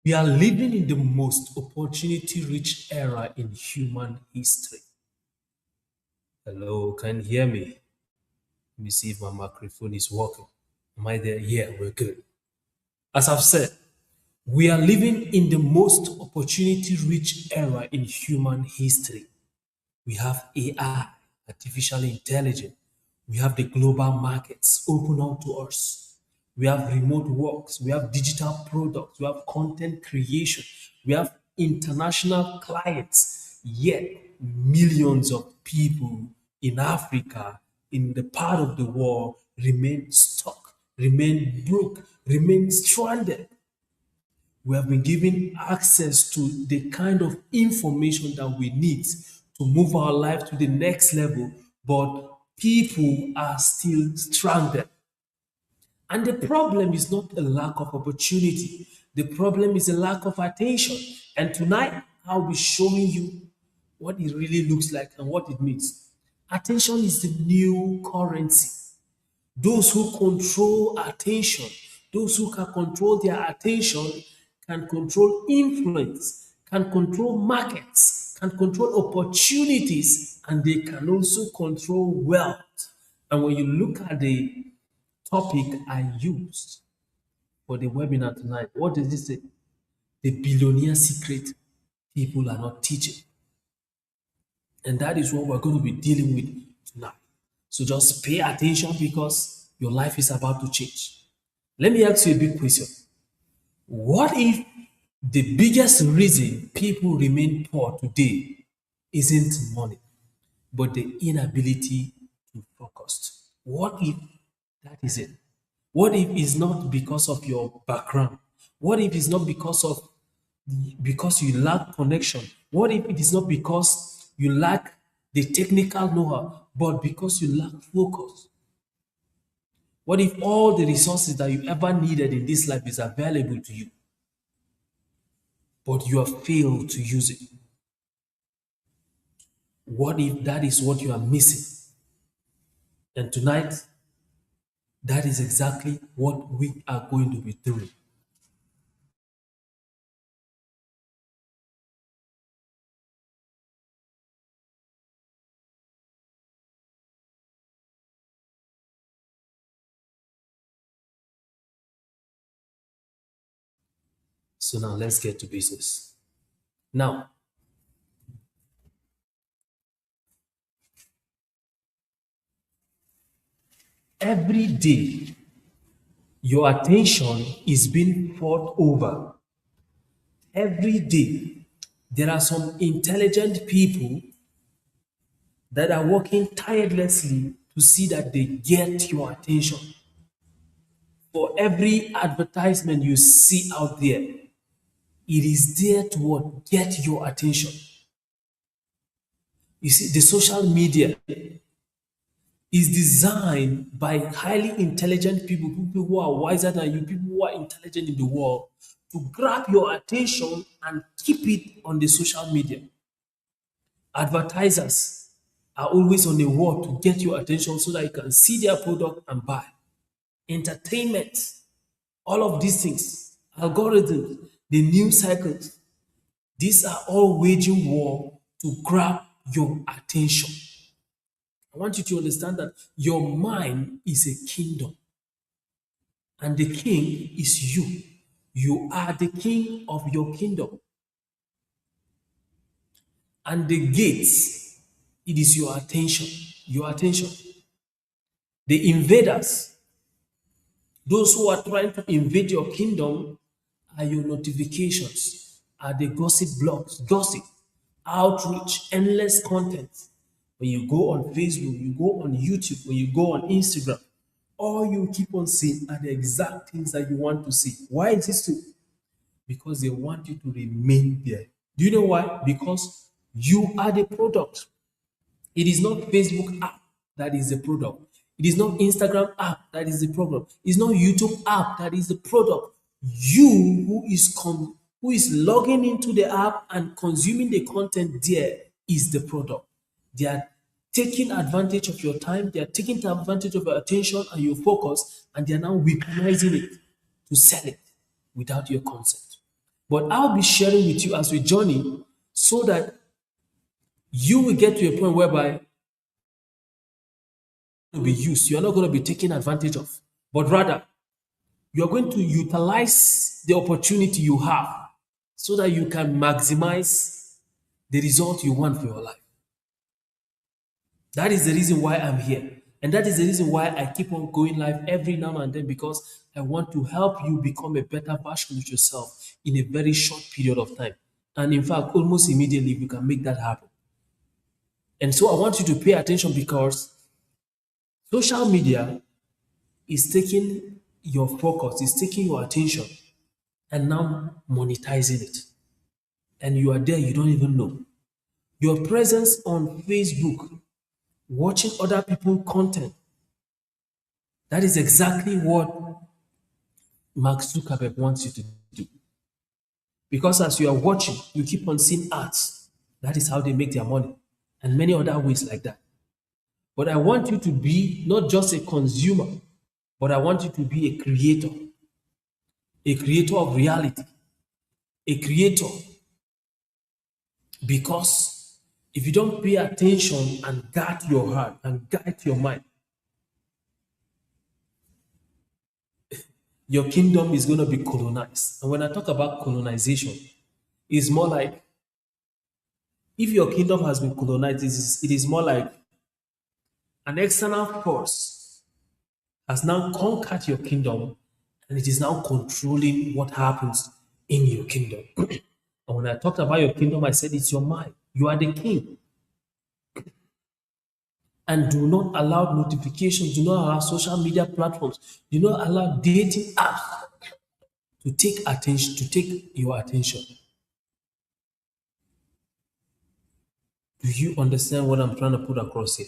We are living in the most opportunity rich era in human history. Hello, can you hear me? Let me see if my microphone is working. Am I there? Yeah, we're good. As I've said, we are living in the most opportunity rich era in human history. We have AI, artificial intelligence. We have the global markets open up to us. We have remote works. We have digital products. We have content creation. We have international clients. Yet, millions of people in Africa, in the part of the world, remain stuck, remain broke, remain stranded. We have been given access to the kind of information that we need to move our life to the next level, but people are still stranded. And the problem is not a lack of opportunity, the problem is a lack of attention. And tonight, I'll be showing you what it really looks like and what it means. Attention is the new currency. Those who control attention, those who can control their attention, can control influence, can control markets, can control opportunities, and they can also control wealth. And when you look at the topic I used for the webinar tonight, what does it say? The billionaire secret people are not teaching. And that is what we're going to be dealing with tonight. So just pay attention because your life is about to change. Let me ask you a big question. What if the biggest reason people remain poor today isn't money, but the inability to focus? What if that is it? What if it's not because of your background? What if it's not because you lack connection? What if it is not because you lack the technical know-how, but because you lack focus? What if all the resources that you ever needed in this life is available to you, but you have failed to use it? What if that is what you are missing? And tonight, that is exactly what we are going to be doing. So now let's get to business. Now, every day, your attention is being fought over. Every day, there are some intelligent people that are working tirelessly to see that they get your attention. For every advertisement you see out there, it is there to what? Get your attention. You see, the social media is designed by highly intelligent people, people who are wiser than you, people who are intelligent in the world, to grab your attention and keep it on the social media. Advertisers are always on the wall to get your attention so that you can see their product and buy. Entertainment, all of these things, algorithms, the news cycles, these are all waging war to grab your attention. I want you to understand that your mind is a kingdom, and the king is you. You are the king of your kingdom. And the gates, it is your attention. Your attention. The invaders, those who are trying to invade your kingdom, are your notifications, are the gossip blogs, gossip, outreach, endless content. When you go on Facebook, you go on YouTube, when you go on Instagram, all you keep on seeing are the exact things that you want to see. Why is this so? Because they want you to remain there. Do you know why? Because you are the product. It is not Facebook app that is the product. It is not Instagram app that is the problem. It's not YouTube app that is the product. You who is logging into the app and consuming the content there is the product. They are taking advantage of your time, they are taking advantage of your attention and your focus, and they are now weaponizing it to sell it without your consent. But I'll be sharing with you as we journey so that you will get to a point whereby to be used. You are not going to be taken advantage of, but rather you are going to utilize the opportunity you have so that you can maximize the result you want for your life. That is the reason why I'm here. And that is the reason why I keep on going live every now and then, because I want to help you become a better version of yourself in a very short period of time. And in fact, almost immediately, you can make that happen. And so I want you to pay attention because social media is taking your focus, is taking your attention, and now monetizing it. And you are there, you don't even know. Your presence on Facebook, watching other people's content, that is exactly what Mark Zuckerberg wants you to do. Because as you are watching, you keep on seeing ads. That is how they make their money. And many other ways like that. But I want you to be not just a consumer, but I want you to be a creator of reality, a creator. Because if you don't pay attention and guard your heart and guide your mind, your kingdom is going to be colonized. And when I talk about colonization, it's more like if your kingdom has been colonized, it is more like an external force has now conquered your kingdom and it is now controlling what happens in your kingdom. And when I talked about your kingdom, I said it's your mind. You are the king. And do not allow notifications, do not allow social media platforms, do not allow dating apps to take your attention. Do you understand what I'm trying to put across here?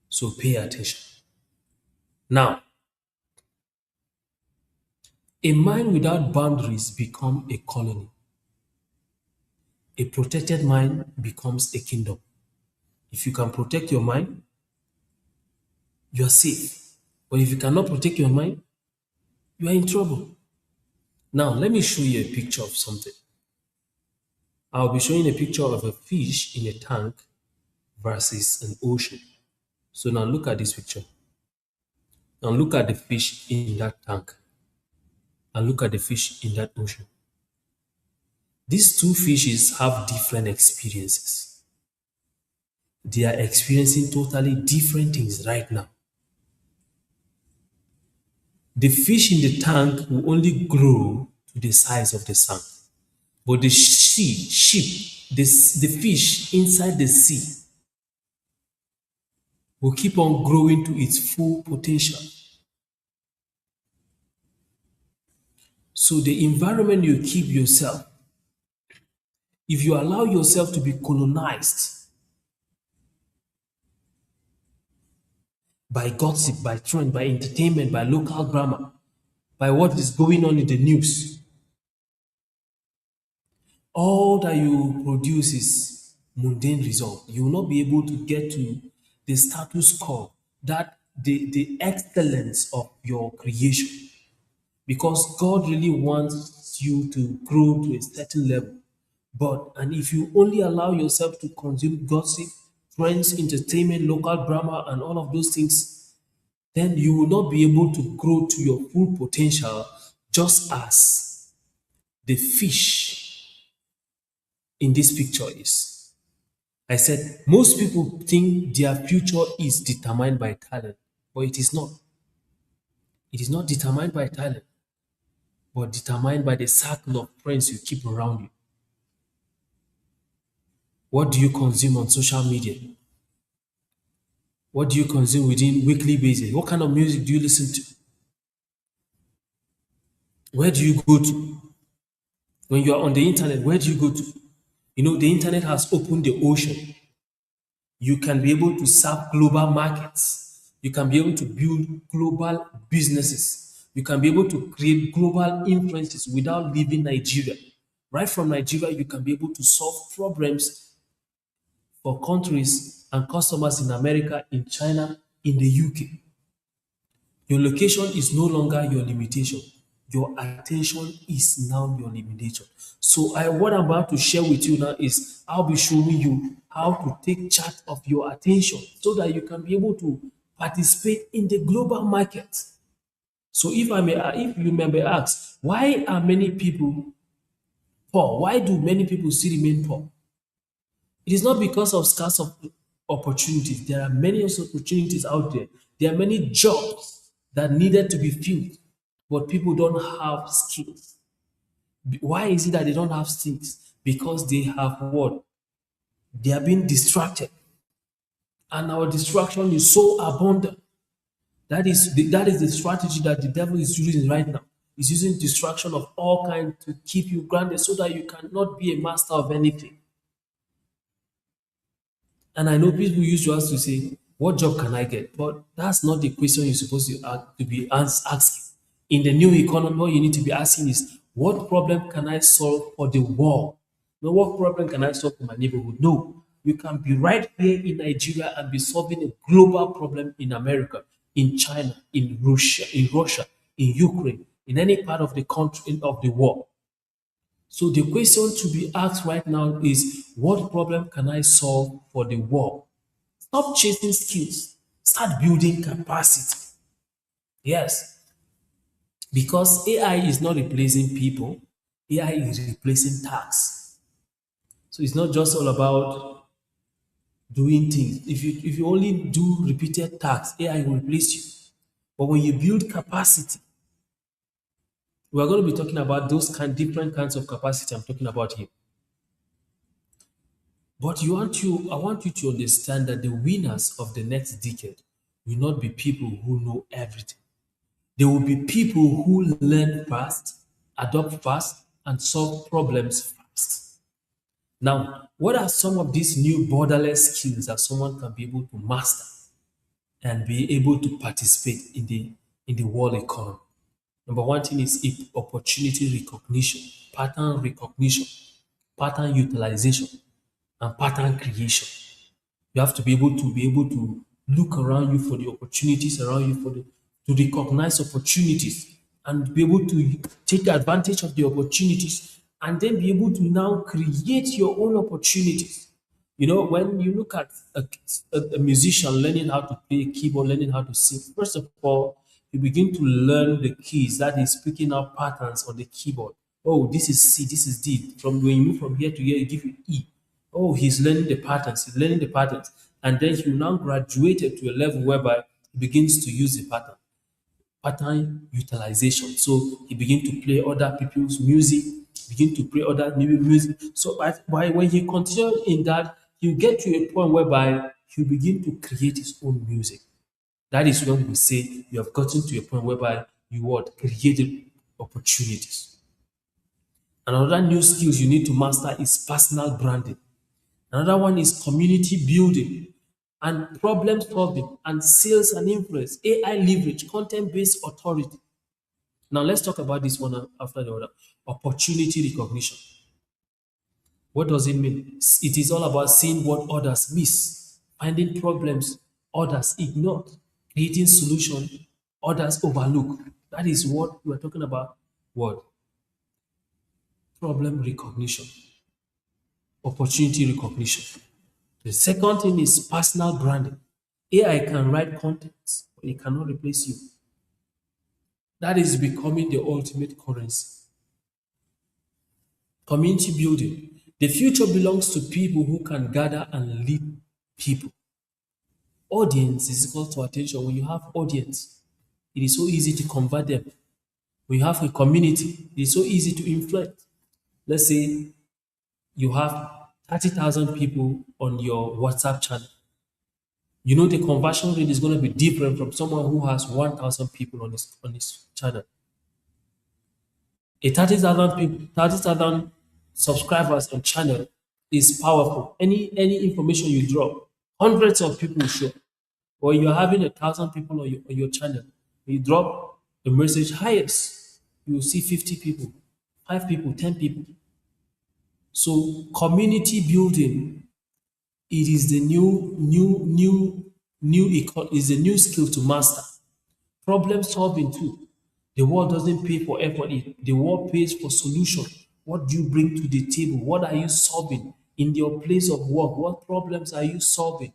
So pay attention. Now, a mind without boundaries becomes a colony. A protected mind becomes a kingdom. If you can protect your mind, you are safe. But if you cannot protect your mind, you are in trouble. Now, let me show you a picture of something. I'll be showing a picture of a fish in a tank versus an ocean. So now look at this picture. Now look at the fish in that tank and look at the fish in that ocean. These two fishes have different experiences. They are experiencing totally different things right now. The fish in the tank will only grow to the size of the sun. But the the fish inside the sea will keep on growing to its full potential. So the environment you keep yourself, if you allow yourself to be colonized by gossip, by trend, by entertainment, by local grammar, by what is going on in the news, all that you produce is mundane result. You will not be able to get to the status quo, that the excellence of your creation. Because God really wants you to grow to a certain level. And if you only allow yourself to consume gossip, trends, entertainment, local drama, and all of those things, then you will not be able to grow to your full potential, just as the fish in this picture is. I said, most people think their future is determined by talent, but it is not. It is not determined by talent, but determined by the circle of friends you keep around you. What do you consume on social media? What do you consume within weekly basis? What kind of music do you listen to? Where do you go to? When you are on the internet, where do you go to? You know, the internet has opened the ocean. You can be able to serve global markets. You can be able to build global businesses. You can be able to create global influences without leaving Nigeria. Right from Nigeria, you can be able to solve problems for countries and customers in America, in China, in the UK. Your location is no longer your limitation. Your attention is now your limitation. So what I'm about to share with you now is I'll be showing you how to take charge of your attention so that you can be able to participate in the global market. So if you may be asked, why are many people poor? Why do many people still remain poor? It is not because of scarce of opportunities. There are many opportunities out there. There are many jobs that needed to be filled, but people don't have skills. Why is it that they don't have skills? Because they have what? They are being distracted. And our distraction is so abundant. That is the strategy that the devil is using right now. He's using distraction of all kinds to keep you grounded so that you cannot be a master of anything. And I know people used to ask to say, "What job can I get?" But that's not the question you're supposed to be asking. In the new economy, what you need to be asking is, "What problem can I solve for the world?" No, what problem can I solve for my neighborhood? No, you can be right here in Nigeria and be solving a global problem in America, in China, in Ukraine, in any part of the country of the world. So the question to be asked right now is, what problem can I solve for the world? Stop chasing skills. Start building capacity. Yes, because AI is not replacing people. AI is replacing tasks. So it's not just all about doing things. If you only do repeated tasks, AI will replace you. But when you build capacity, we are going to be talking about those different kinds of capacity I'm talking about here. But I want you to understand that the winners of the next decade will not be people who know everything. They will be people who learn fast, adopt fast, and solve problems fast. Now, what are some of these new borderless skills that someone can be able to master and be able to participate in the world economy? Number one thing is opportunity recognition, pattern utilization, and pattern creation. You have to be able to look around you for the opportunities around you to recognize opportunities and be able to take advantage of the opportunities and then be able to now create your own opportunities. When you look at a musician learning how to play a keyboard, learning how to sing, first of all, you begin to learn the keys, that is picking out patterns on the keyboard. Oh, this is C, this is D. From when you move from here to here, it give you E. Oh, he's learning the patterns, he's learning the patterns. And then he now graduated to a level whereby he begins to use the pattern utilization. So he begin to play other people's music, begin to play other new music. So when he continued in that, you get to a point whereby he begin to create his own music. That is when we say you have gotten to a point whereby you what created opportunities. Another new skills you need to master is personal branding. Another one is community building and problem solving and sales and influence, AI leverage, content based authority. Now let's talk about this one after the other. Opportunity recognition. What does it mean? It is all about seeing what others miss, finding problems others ignore, creating solutions others overlook. That is what we're talking about. What? Problem recognition, opportunity recognition. The second thing is personal branding. AI can write content, but it cannot replace you. That is becoming the ultimate currency. Community building. The future belongs to people who can gather and lead people. Audience is equal to attention. When you have audience, it is so easy to convert them. When you have a community, it is so easy to influence. Let's say you have 30,000 people on your WhatsApp channel. You know the conversion rate is going to be different from someone who has 1,000 people on his channel. A 30,000 people, 30,000 subscribers on channel is powerful. Any information you drop, hundreds of people will show. Or you're having 1,000 people on your channel, you drop the message highest, you will see 50 people, 5 people, 10 people. So community building, it is the is the new skill to master. Problem solving too. The world doesn't pay for effort, the world pays for solution. What do you bring to the table? What are you solving in your place of work? What problems are you solving?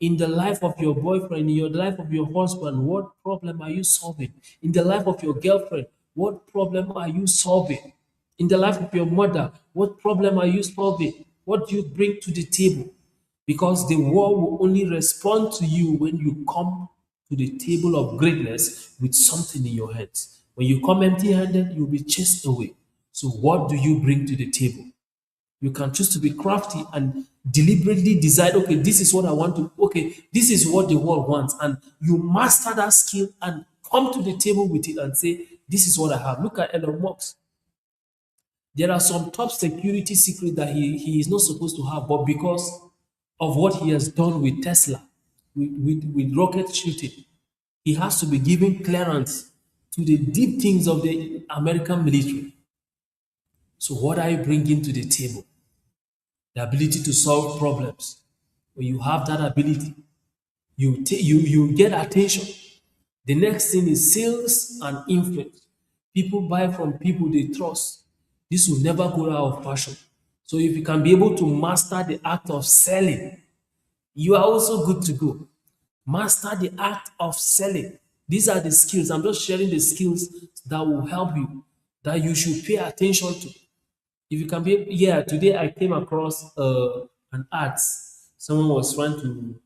In the life of your boyfriend, in your life of your husband, what problem are you solving? In the life of your girlfriend, what problem are you solving? In the life of your mother, what problem are you solving? What do you bring to the table? Because the world will only respond to you when you come to the table of greatness with something in your hands. When you come empty handed, you'll be chased away. So, what do you bring to the table? You can choose to be crafty and deliberately decide, okay, this is what I want to, okay, this is what the world wants. And you master that skill and come to the table with it and say, this is what I have. Look at Elon Musk. There are some top security secrets that he is not supposed to have, but because of what he has done with Tesla, with rocket shooting, he has to be given clearance to the deep things of the American military. So, what are you bringing to the table? The ability to solve problems. When you have that ability, you get attention. The next thing is sales and influence. People buy from people they trust. This will never go out of fashion. So if you can be able to master the act of selling, you are also good to go. Master the act of selling. These are the skills. I'm just sharing the skills that will help you, that you should pay attention to. If you can be, yeah, today I came across an ad. Someone was trying to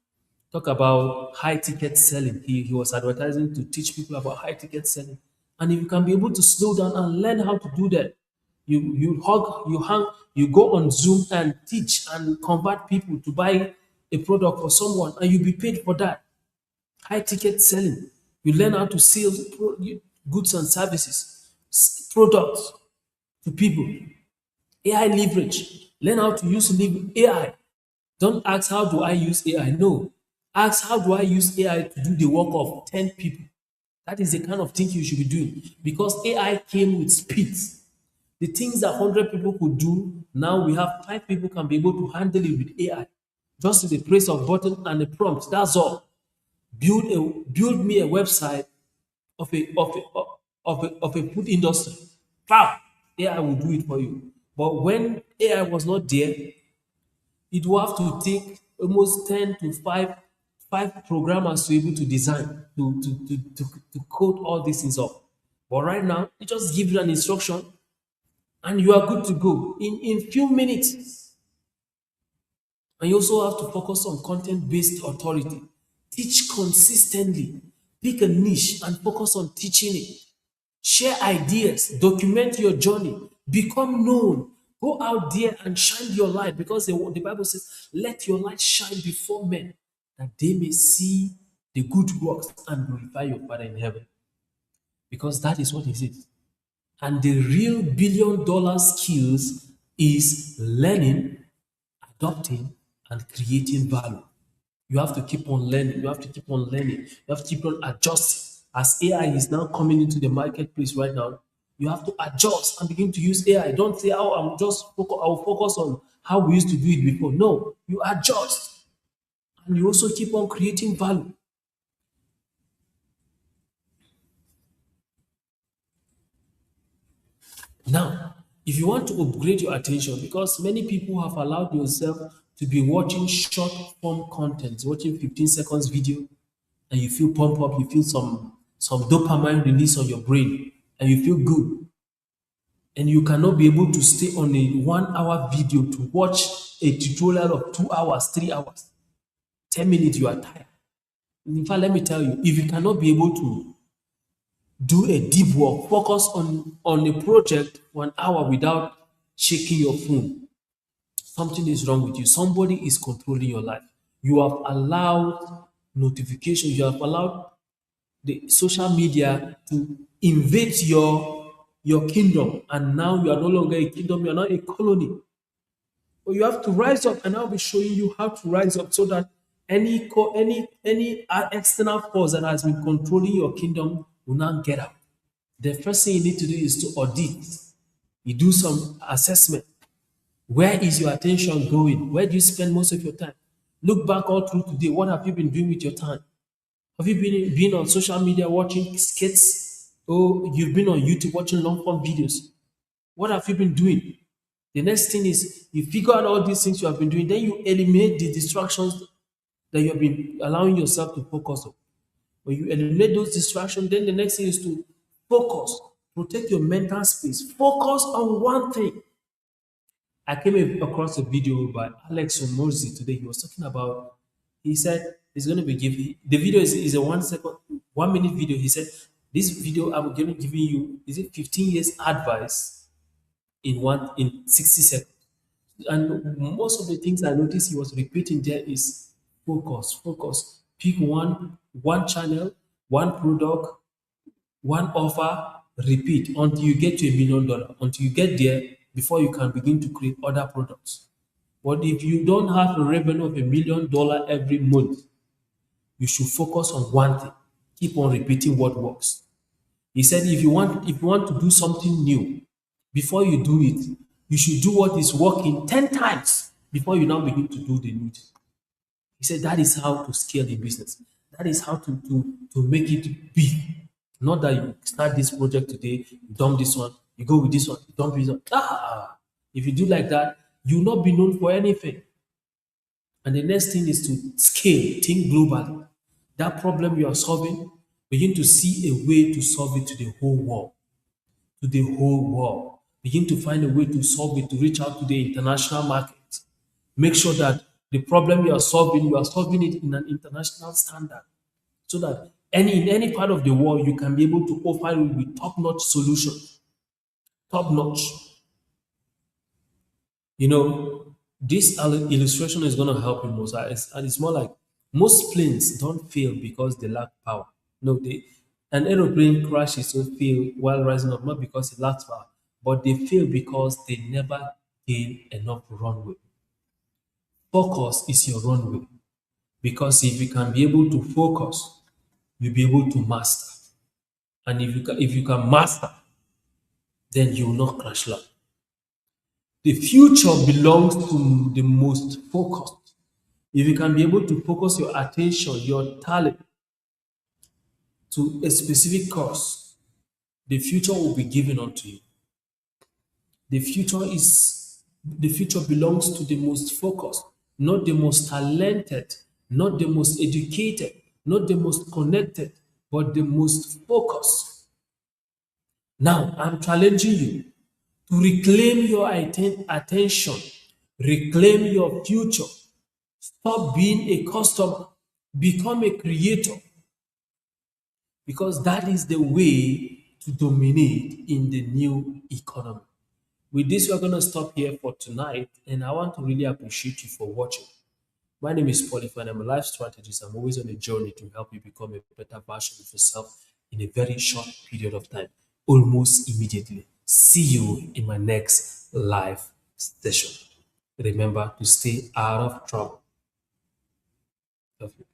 talk about high ticket selling. He was advertising to teach people about high ticket selling. And if you can be able to slow down and learn how to do that, you go on Zoom and teach and convert people to buy a product for someone, and you'll be paid for that. High ticket selling. You learn how to sell goods and services, products to people. AI leverage. Learn how to use AI. Don't ask how do I use AI. No. Ask how do I use AI to do the work of 10 people. That is the kind of thing you should be doing because AI came with speed. The things that 100 people could do, now we have 5 people can be able to handle it with AI. Just with the press of button and a prompt. That's all. Build me a website of a food industry. Wow, AI will do it for you. But when AI was not there, it will have to take almost 10 to 5 programmers to be able to design, to code all these things up. But right now, it just gives you an instruction and you are good to go in few minutes. And you also have to focus on content-based authority. Teach consistently. Pick a niche and focus on teaching it. Share ideas, document your journey, become known. Go out there and shine your light because the Bible says, let your light shine before men that they may see the good works and glorify your Father in heaven. Because that is what it is. And the real $1 billion skills is learning, adopting, and creating value. You have to keep on learning. You have to keep on learning. You have to keep on adjusting. As AI is now coming into the marketplace right now, you have to adjust and begin to use AI. Don't say, "Oh, I'll focus on how we used to do it before." No, you adjust, and you also keep on creating value. Now, if you want to upgrade your attention, because many people have allowed yourself to be watching short form content, watching 15 seconds video, and you feel pump up, you feel some dopamine release on your brain, and you feel good. And you cannot be able to stay on a 1 hour video to watch a tutorial of 2 hours, 3 hours, 10 minutes, you are tired. In fact, let me tell you, if you cannot be able to do a deep work, focus on a project 1 hour without checking your phone, something is wrong with you. Somebody is controlling your life. You have allowed notifications, you have allowed the social media to invade your kingdom, and now you are no longer a kingdom, you are now a colony. But you have to rise up, and I'll be showing you how to rise up so that any external force that has been controlling your kingdom will not get out. The first thing you need to do is to audit. You do some assessment. Where is your attention going? Where do you spend most of your time? Look back all through today. What have you been doing with your time? Have you been on social media watching skits? Oh, you've been on YouTube watching long form videos. What have you been doing? The next thing is you figure out all these things you have been doing, then you eliminate the distractions that you have been allowing yourself to focus on. When you eliminate those distractions, then the next thing is to focus, protect your mental space, focus on one thing. I came across a video by Alex Omozi today. He was talking about, he said he's going to be giving, the video is a 1 second, 1 minute video. He said, this video I'm giving you, is it 15 years advice in 60 seconds? And most of the things I noticed he was repeating there is focus, focus. Pick one channel, one product, one offer, repeat until you get to $1 million. Until you get there, before you can begin to create other products. But if you don't have a revenue of $1 million every month, you should focus on one thing. Keep on repeating what works. He said if you want to do something new, before you do it, you should do what is working 10 times before you now begin to do the new thing. He said that is how to scale the business. That is how to make it big. Not that you start this project today, you dump this one, you go with this one, you dump this one. If you do like that, you will not be known for anything. And the next thing is to scale, think globally. That problem you are solving, begin to see a way to solve it to the whole world. To the whole world. Begin to find a way to solve it, to reach out to the international market. Make sure that the problem you are solving it in an international standard. So that in any part of the world, you can be able to offer it with top-notch solution. Top-notch. This illustration is going to help you most. And it's more like most planes don't fail because they lack power. No, an aeroplane crashes or fail while rising up, not because it lacks power, but they fail because they never gain enough runway. Focus is your runway. Because if you can be able to focus, you'll be able to master. And if you can master, then you will not crash land. The future belongs to the most focused. If you can be able to focus your attention, your talent to a specific cause, the future will be given unto you. The future belongs to the most focused, not the most talented, not the most educated, not the most connected, but the most focused. Now, I'm challenging you to reclaim your attention, reclaim your future. Stop being a customer, become a creator, because that is the way to dominate in the new economy. With this, we're going to stop here for tonight, and I want to really appreciate you for watching. My name is Polyf, and I'm a life strategist. I'm always on a journey to help you become a better version of yourself in a very short period of time, almost immediately. See you in my next live session. Remember to stay out of trouble. Love you.